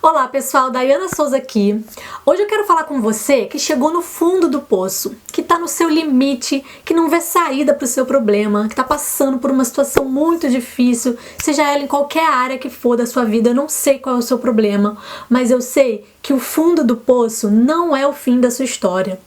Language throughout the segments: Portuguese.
Olá pessoal, Daiana Souza aqui. Hoje eu quero falar com você que chegou no fundo do poço, que está no seu limite, que não vê saída para o seu problema, que está passando por uma situação muito difícil, seja ela em qualquer área que for da sua vida. Eu não sei qual é o seu problema, mas eu sei que o fundo do poço não é o fim da sua história.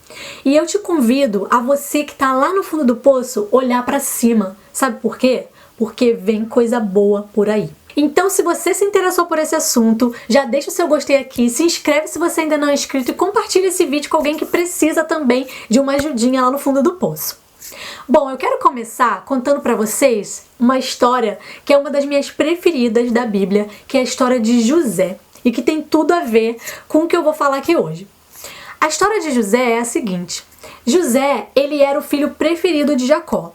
E eu te convido a você que está lá no fundo do poço olhar para cima. Sabe por quê? Porque vem coisa boa por aí. Então, se você se interessou por esse assunto, já deixa o seu gostei aqui, se inscreve se você ainda não é inscrito e compartilha esse vídeo com alguém que precisa também de uma ajudinha lá no fundo do poço. Bom, eu quero começar contando para vocês uma história que é uma das minhas preferidas da Bíblia, que é a história de José, e que tem tudo a ver com o que eu vou falar aqui hoje. A história de José é a seguinte: José, ele era o filho preferido de Jacó.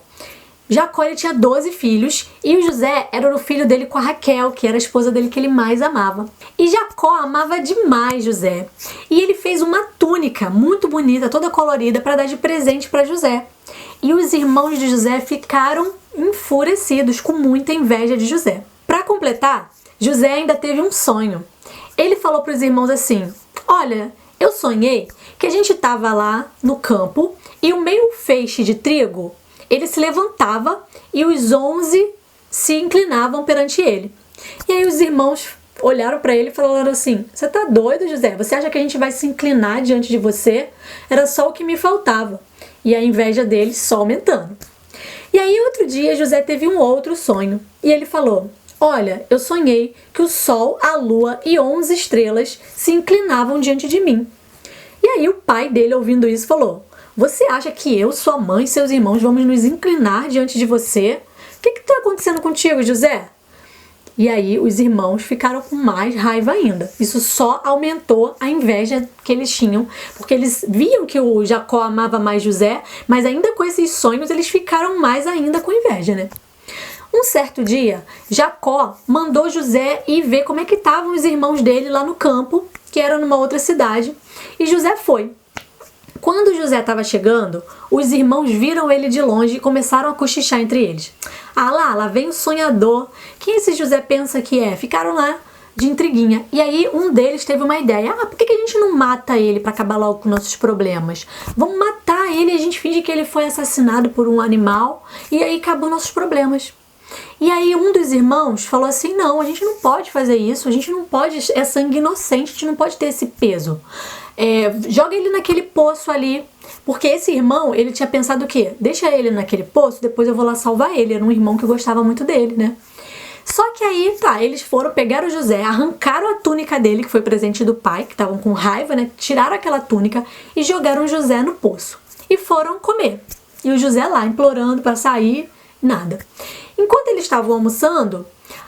Jacó, ele tinha 12 filhos e o José era o filho dele com a Raquel, que era a esposa dele que ele mais amava. E Jacó amava demais José. E ele fez uma túnica muito bonita, toda colorida, para dar de presente para José. E os irmãos de José ficaram enfurecidos, com muita inveja de José. Para completar, José ainda teve um sonho. Ele falou para os irmãos assim: olha, eu sonhei que a gente estava lá no campo e o meio feixe de trigo, ele se levantava e os 11 se inclinavam perante ele. E aí os irmãos olharam para ele e falaram assim: você tá doido, José? Você acha que a gente vai se inclinar diante de você? Era só o que me faltava. E a inveja deles só aumentando. E aí outro dia José teve um outro sonho. E ele falou: olha, eu sonhei que o sol, a lua e 11 estrelas se inclinavam diante de mim. E aí o pai dele, ouvindo isso, falou: você acha que eu, sua mãe e seus irmãos vamos nos inclinar diante de você? O que está acontecendo contigo, José? E aí os irmãos ficaram com mais raiva ainda. Isso só aumentou a inveja que eles tinham, porque eles viam que o Jacó amava mais José, mas ainda com esses sonhos eles ficaram mais ainda com inveja, né? Um certo dia, Jacó mandou José ir ver como é que estavam os irmãos dele lá no campo, que era numa outra cidade, e José foi. Quando José estava chegando, os irmãos viram ele de longe e começaram a cochichar entre eles. Ah lá vem o sonhador. Quem esse José pensa que é? Ficaram lá de intriguinha. E aí um deles teve uma ideia. Por que a gente não mata ele para acabar logo com nossos problemas? Vamos matar ele e a gente finge que ele foi assassinado por um animal e aí acabam nossos problemas. E aí um dos irmãos falou assim: não, a gente não pode fazer isso, a gente não pode, é sangue inocente, a gente não pode ter esse peso. Joga ele naquele poço ali, porque esse irmão, ele tinha pensado o quê? Deixa ele naquele poço, depois eu vou lá salvar ele. Era um irmão que gostava muito dele, né? Só que aí, eles foram, pegaram o José, arrancaram a túnica dele, que foi presente do pai, que estavam com raiva, né? Tiraram aquela túnica e jogaram o José no poço. E foram comer. E o José lá, implorando para sair, nada. Enquanto eles estavam almoçando,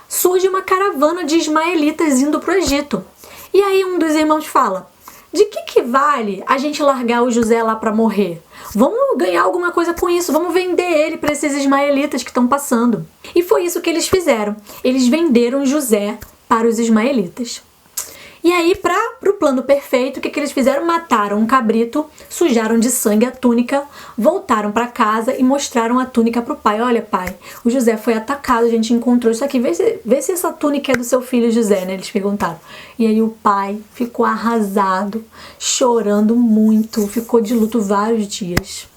surge uma caravana de ismaelitas indo para o Egito. E aí um dos irmãos fala: de que vale a gente largar o José lá para morrer? Vamos ganhar alguma coisa com isso, vamos vender ele para esses ismaelitas que estão passando. E foi isso que eles fizeram. Eles venderam José para os ismaelitas. E aí, para o plano perfeito, o que eles fizeram? Mataram um cabrito, sujaram de sangue a túnica, voltaram para casa e mostraram a túnica para o pai. Olha, pai, o José foi atacado, a gente encontrou isso aqui, vê se essa túnica é do seu filho José, né? Eles perguntaram. E aí o pai ficou arrasado, chorando muito, ficou de luto vários dias.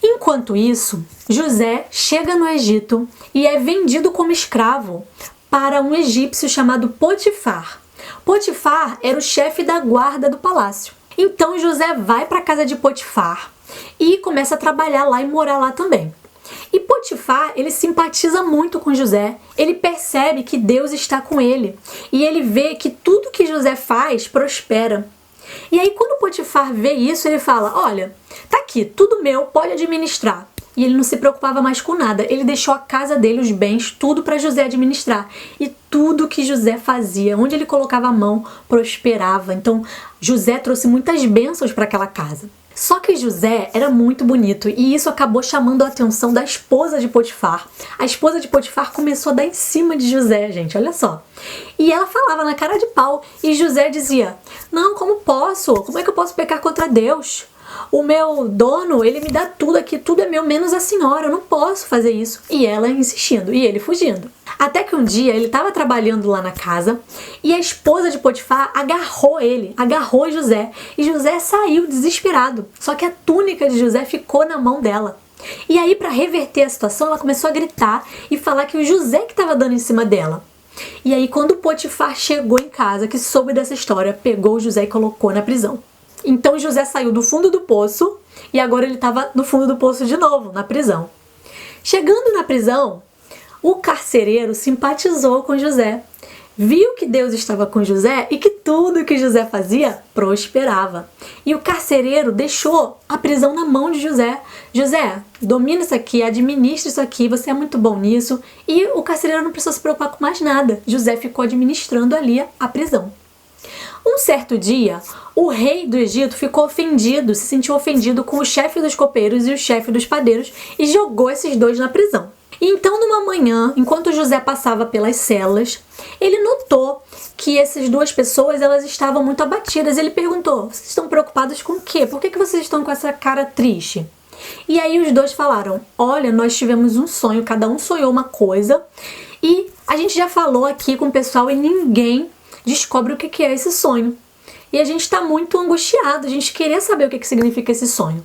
Enquanto isso, José chega no Egito e é vendido como escravo para um egípcio chamado Potifar. Potifar era o chefe da guarda do palácio. Então José vai para a casa de Potifar e começa a trabalhar lá e morar lá também. E Potifar, ele simpatiza muito com José, ele percebe que Deus está com ele e ele vê que tudo que José faz prospera. E aí quando Potifar vê isso, ele fala: olha, tá aqui, tudo meu, pode administrar. E ele não se preocupava mais com nada. Ele deixou a casa dele, os bens, tudo para José administrar. E tudo que José fazia, onde ele colocava a mão, prosperava. Então, José trouxe muitas bênçãos para aquela casa. Só que José era muito bonito e isso acabou chamando a atenção da esposa de Potifar. A esposa de Potifar começou a dar em cima de José, gente, olha só. E ela falava na cara de pau e José dizia: não, como posso? Como é que eu posso pecar contra Deus? O meu dono, ele me dá tudo aqui, tudo é meu, menos a senhora, eu não posso fazer isso. E ela insistindo, e ele fugindo. Até que um dia ele estava trabalhando lá na casa e a esposa de Potifar agarrou José, e José saiu desesperado. Só que a túnica de José ficou na mão dela. E aí, para reverter a situação, ela começou a gritar e falar que o José que estava dando em cima dela. E aí, quando Potifar chegou em casa, que soube dessa história, pegou o José e colocou na prisão. Então José saiu do fundo do poço e agora ele estava no fundo do poço de novo, na prisão. Chegando na prisão, o carcereiro simpatizou com José, viu que Deus estava com José e que tudo que José fazia prosperava. E o carcereiro deixou a prisão na mão de José. José, domina isso aqui, administra isso aqui, você é muito bom nisso. E o carcereiro não precisou se preocupar com mais nada. José ficou administrando ali a prisão. Um certo dia, o rei do Egito ficou ofendido, se sentiu ofendido com o chefe dos copeiros e o chefe dos padeiros e jogou esses dois na prisão. E então, numa manhã, enquanto José passava pelas celas, ele notou que essas duas pessoas elas estavam muito abatidas. Ele perguntou: vocês estão preocupados com o quê? Por que vocês estão com essa cara triste? E aí os dois falaram: olha, nós tivemos um sonho, cada um sonhou uma coisa e a gente já falou aqui com o pessoal e ninguém descobre o que é esse sonho. E a gente está muito angustiado, a gente queria saber o que significa esse sonho.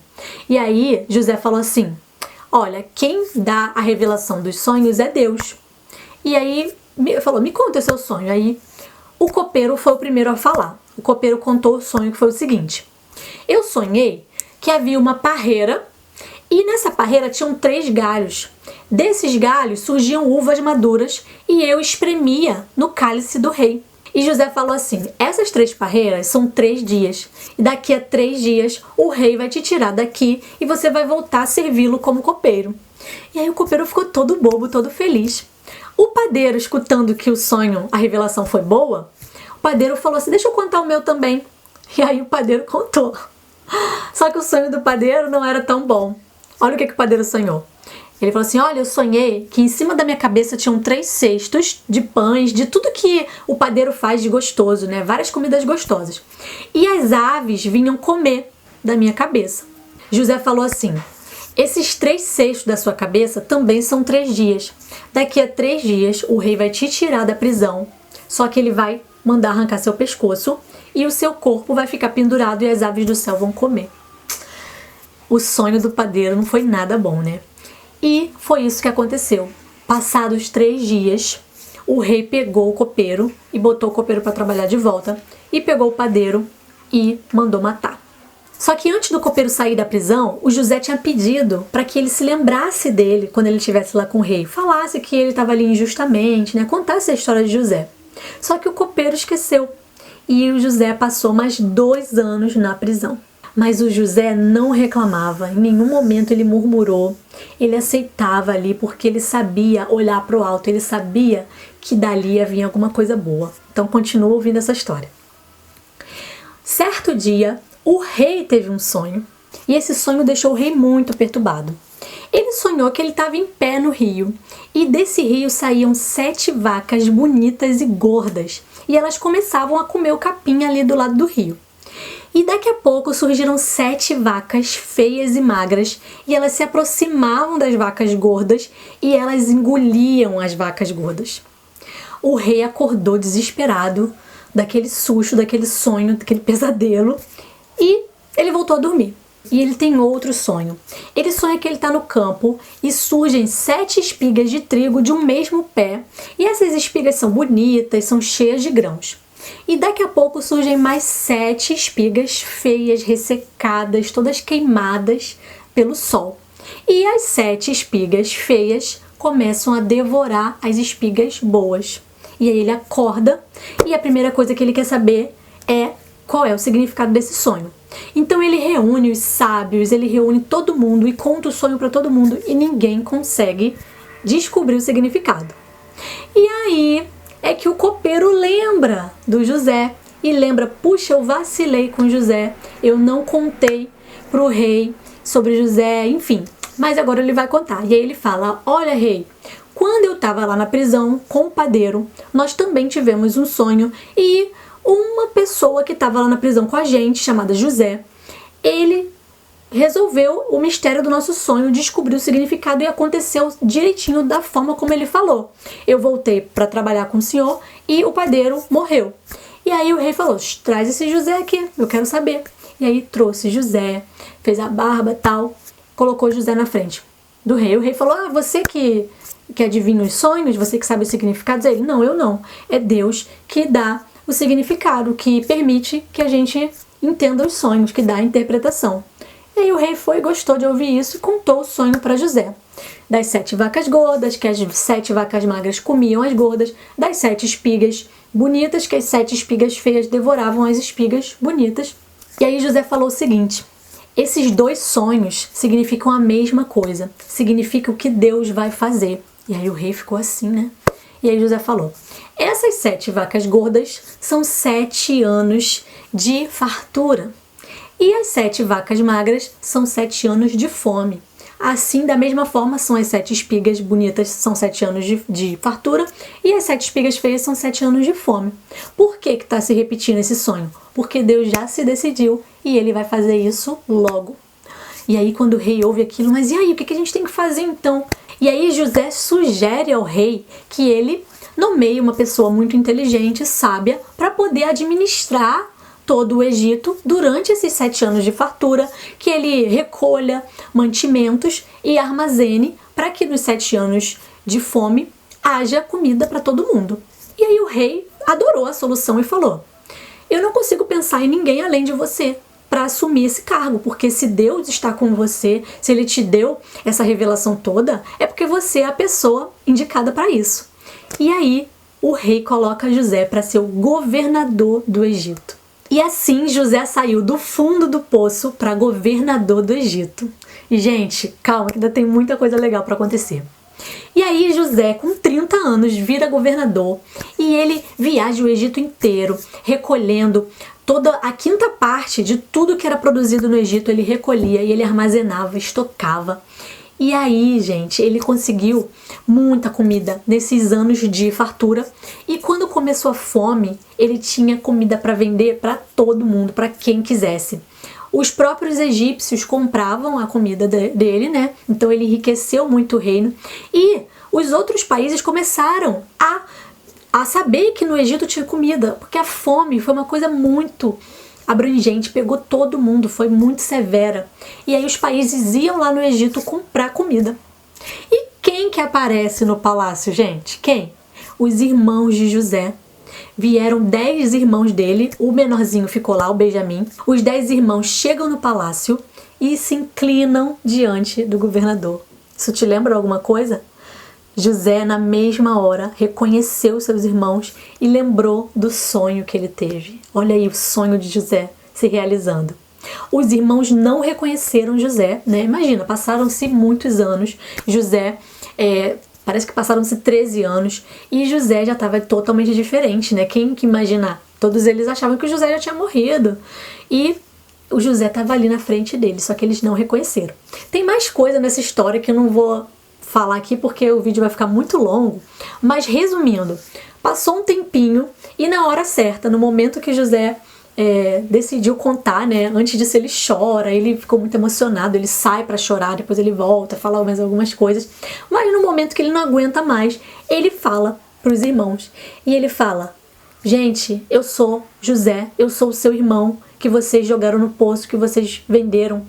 E aí José falou assim: olha, quem dá a revelação dos sonhos é Deus. E aí falou: me conta o seu sonho. Aí o copeiro foi o primeiro a falar. O copeiro contou o sonho, que foi o seguinte: eu sonhei que havia uma parreira e nessa parreira tinham 3 galhos. Desses galhos surgiam uvas maduras e eu espremia no cálice do rei. E José falou assim: essas 3 parreiras são 3 dias. E daqui a 3 dias o rei vai te tirar daqui e você vai voltar a servi-lo como copeiro. E aí o copeiro ficou todo bobo, todo feliz. O padeiro, escutando que o sonho, a revelação foi boa, o padeiro falou assim: deixa eu contar o meu também. E aí o padeiro contou. Só que o sonho do padeiro não era tão bom. Olha o que o padeiro sonhou. Ele falou assim: olha, eu sonhei que em cima da minha cabeça tinham 3 cestos de pães, de tudo que o padeiro faz de gostoso, né? Várias comidas gostosas. E as aves vinham comer da minha cabeça. José falou assim: esses 3 cestos da sua cabeça também são 3 dias. Daqui a 3 dias o rei vai te tirar da prisão, só que ele vai mandar arrancar seu pescoço e o seu corpo vai ficar pendurado e as aves do céu vão comer. O sonho do padeiro não foi nada bom, né? E foi isso que aconteceu. Passados 3 dias, o rei pegou o copeiro e botou o copeiro para trabalhar de volta e pegou o padeiro e mandou matar. Só que antes do copeiro sair da prisão, o José tinha pedido para que ele se lembrasse dele quando ele estivesse lá com o rei. Falasse que ele estava ali injustamente, né? Contasse a história de José. Só que o copeiro esqueceu e o José passou mais 2 anos na prisão. Mas o José não reclamava, em nenhum momento ele murmurou, ele aceitava ali porque ele sabia olhar para o alto, ele sabia que dali ia vir alguma coisa boa. Então continua ouvindo essa história. Certo dia, o rei teve um sonho e esse sonho deixou o rei muito perturbado. Ele sonhou que ele estava em pé no rio e desse rio saíam 7 vacas bonitas e gordas e elas começavam a comer o capim ali do lado do rio. E daqui a pouco surgiram 7 vacas feias e magras e elas se aproximavam das vacas gordas e elas engoliam as vacas gordas. O rei acordou desesperado daquele susto, daquele sonho, daquele pesadelo e ele voltou a dormir. E ele tem outro sonho. Ele sonha que ele está no campo e surgem 7 espigas de trigo de um mesmo pé e essas espigas são bonitas, são cheias de grãos. E daqui a pouco surgem mais 7 espigas feias, ressecadas, todas queimadas pelo sol. E as 7 espigas feias começam a devorar as espigas boas. E aí ele acorda e a primeira coisa que ele quer saber é qual é o significado desse sonho. Então ele reúne os sábios, ele reúne todo mundo e conta o sonho para todo mundo e ninguém consegue descobrir o significado. E aí é que o copeiro lembra do José e lembra: puxa, eu vacilei com José, eu não contei pro rei sobre José, enfim, mas agora ele vai contar. E aí ele fala: olha, rei, quando eu estava lá na prisão com o padeiro, nós também tivemos um sonho e uma pessoa que estava lá na prisão com a gente, chamada José, ele resolveu o mistério do nosso sonho, descobriu o significado e aconteceu direitinho da forma como ele falou. Eu voltei para trabalhar com o senhor e o padeiro morreu. E aí o rei falou, traz esse José aqui, eu quero saber. E aí trouxe José, fez a barba e tal, colocou José na frente do rei. O rei falou, você que adivinha os sonhos, você que sabe os significados? Ele, não, eu não. É Deus que dá o significado, que permite que a gente entenda os sonhos, que dá a interpretação. E aí o rei gostou de ouvir isso e contou o sonho para José. Das 7 vacas gordas, que as 7 vacas magras comiam as gordas, das 7 espigas bonitas, que as 7 espigas feias devoravam as espigas bonitas. E aí José falou o seguinte, esses 2 sonhos significam a mesma coisa, significa o que Deus vai fazer. E aí o rei ficou assim, né? E aí José falou, essas 7 vacas gordas são 7 anos de fartura. E as 7 vacas magras são 7 anos de fome. Assim, da mesma forma, são as 7 espigas bonitas, são 7 anos de fartura, e as 7 espigas feias são 7 anos de fome. Por que está se repetindo esse sonho? Porque Deus já se decidiu e ele vai fazer isso logo. E aí, quando o rei ouve aquilo, mas e aí, o que a gente tem que fazer então? E aí José sugere ao rei que ele nomeie uma pessoa muito inteligente, sábia, para poder administrar todo o Egito durante esses 7 anos de fartura, que ele recolha mantimentos e armazene para que nos 7 anos de fome haja comida para todo mundo. E aí o rei adorou a solução e falou, eu não consigo pensar em ninguém além de você para assumir esse cargo, porque se Deus está com você, se ele te deu essa revelação toda, é porque você é a pessoa indicada para isso. E aí o rei coloca José para ser o governador do Egito. E assim José saiu do fundo do poço para governador do Egito. E gente, calma que ainda tem muita coisa legal para acontecer. E aí José, com 30 anos, vira governador e ele viaja o Egito inteiro, recolhendo toda a 5ª parte de tudo que era produzido no Egito, ele recolhia e ele armazenava, estocava. E aí, gente, ele conseguiu muita comida nesses anos de fartura. E quando começou a fome, ele tinha comida para vender para todo mundo, para quem quisesse. Os próprios egípcios compravam a comida dele, né? Então ele enriqueceu muito o reino. E os outros países começaram a saber que no Egito tinha comida, porque a fome foi uma coisa muito abrangente, pegou todo mundo, foi muito severa. E aí os países iam lá no Egito comprar comida. E quem que aparece no palácio, gente? Quem? Os irmãos de José. Vieram 10 irmãos dele, o menorzinho ficou lá, o Benjamim. Os 10 irmãos chegam no palácio e se inclinam diante do governador. Isso te lembra alguma coisa? José, na mesma hora, reconheceu seus irmãos e lembrou do sonho que ele teve. Olha aí o sonho de José se realizando. Os irmãos não reconheceram José, né? Imagina, passaram-se muitos anos. José, parece que passaram-se 13 anos e José já estava totalmente diferente, né? Quem que imaginar? Todos eles achavam que o José já tinha morrido. E o José estava ali na frente deles, só que eles não reconheceram. Tem mais coisa nessa história que eu não vou falar aqui porque o vídeo vai ficar muito longo, mas resumindo, passou um tempinho e na hora certa, no momento que José decidiu contar, né, antes disso ele chora, ele ficou muito emocionado, ele sai pra chorar, depois ele volta, fala mais algumas coisas, mas no momento que ele não aguenta mais, ele fala pros irmãos, e ele fala, gente, eu sou José, eu sou o seu irmão, que vocês jogaram no poço, que vocês venderam,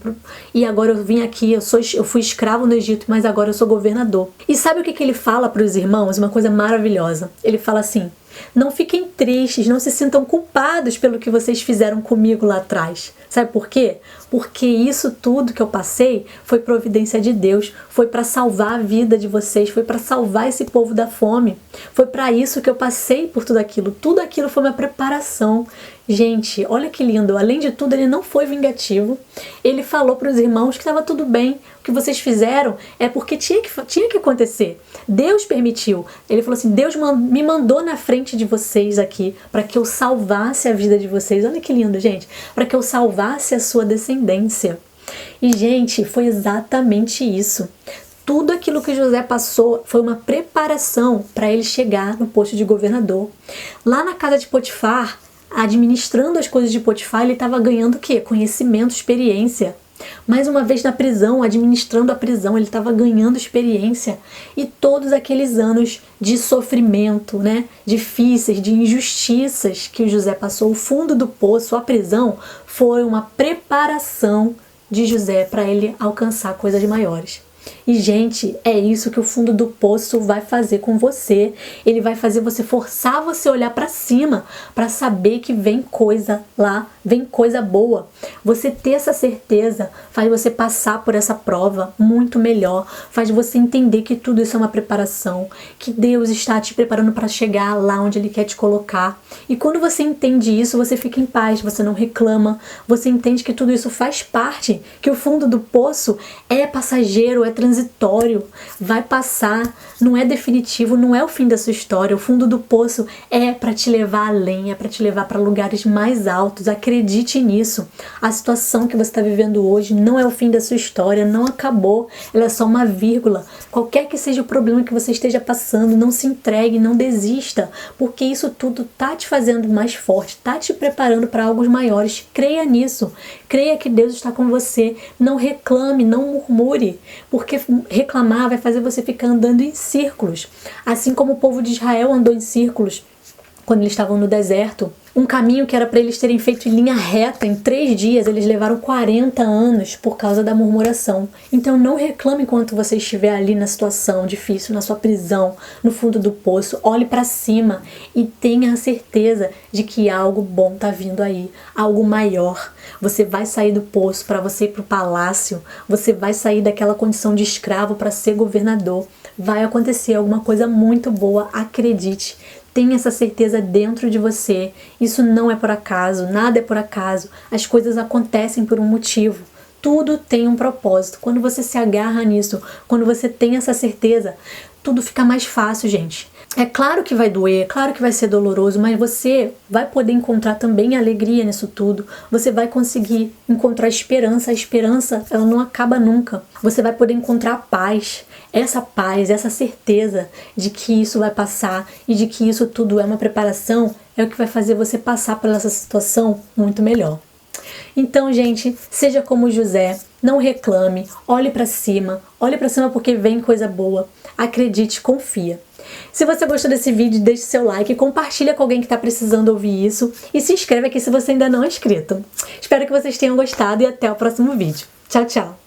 e agora eu vim aqui, eu fui escravo no Egito, mas agora eu sou governador. E sabe o que ele fala para os irmãos? Uma coisa maravilhosa. Ele fala assim, não fiquem tristes, não se sintam culpados pelo que vocês fizeram comigo lá atrás. Sabe por quê? Porque isso tudo que eu passei foi providência de Deus, foi para salvar a vida de vocês, foi para salvar esse povo da fome. Foi para isso que eu passei por tudo aquilo foi uma preparação. Gente, olha que lindo, além de tudo ele não foi vingativo, ele falou para os irmãos que estava tudo bem, o que vocês fizeram é porque tinha que acontecer, Deus permitiu, ele falou assim, Deus me mandou na frente de vocês aqui, para que eu salvasse a vida de vocês, olha que lindo gente, para que eu salvasse a sua descendência. E gente, foi exatamente isso. Tudo aquilo que José passou foi uma preparação para ele chegar no posto de governador. Lá na casa de Potifar, administrando as coisas de Potifar, ele estava ganhando o quê? Conhecimento, experiência. Mais uma vez na prisão, administrando a prisão, ele estava ganhando experiência. E todos aqueles anos de sofrimento, né, difíceis, de injustiças que o José passou, o fundo do poço, a prisão, foi uma preparação de José para ele alcançar coisas maiores. E, gente, é isso que o fundo do poço vai fazer com você. Ele vai fazer você forçar você a olhar para cima, para saber que vem coisa lá, vem coisa boa. Você ter essa certeza faz você passar por essa prova muito melhor, faz você entender que tudo isso é uma preparação, que Deus está te preparando para chegar lá onde Ele quer te colocar. E quando você entende isso, você fica em paz, você não reclama, você entende que tudo isso faz parte, que o fundo do poço é passageiro, é transitório, vai passar, não é definitivo, não é o fim da sua história. O fundo do poço é para te levar além, é para te levar para lugares mais altos. Acredite nisso. A situação que você está vivendo hoje não é o fim da sua história, não acabou, ela é só uma vírgula. Qualquer que seja o problema que você esteja passando, não se entregue, não desista, porque isso tudo tá te fazendo mais forte, tá te preparando para algo maiores. Creia nisso, creia que Deus está com você. Não reclame, não murmure, porque reclamar vai fazer você ficar andando em círculos, assim como o povo de Israel andou em círculos quando eles estavam no deserto. Um caminho que era para eles terem feito em linha reta em 3 dias, eles levaram 40 anos por causa da murmuração. Então não reclame enquanto você estiver ali na situação difícil, na sua prisão, no fundo do poço. Olhe para cima e tenha a certeza de que algo bom está vindo aí, algo maior. Você vai sair do poço para você ir para o palácio, você vai sair daquela condição de escravo para ser governador. Vai acontecer alguma coisa muito boa, acredite. Tenha essa certeza dentro de você. Isso não é por acaso, nada é por acaso. As coisas acontecem por um motivo. Tudo tem um propósito. Quando você se agarra nisso, quando você tem essa certeza, tudo fica mais fácil, gente. É claro que vai doer, é claro que vai ser doloroso, mas você vai poder encontrar também alegria nisso tudo. Você vai conseguir encontrar esperança. A esperança, ela não acaba nunca. Você vai poder encontrar paz, essa certeza de que isso vai passar e de que isso tudo é uma preparação, é o que vai fazer você passar por essa situação muito melhor. Então, gente, seja como José, não reclame, olhe para cima porque vem coisa boa. Acredite, confia. Se você gostou desse vídeo, deixe seu like, compartilha com alguém que está precisando ouvir isso e se inscreve aqui se você ainda não é inscrito. Espero que vocês tenham gostado e até o próximo vídeo. Tchau, tchau!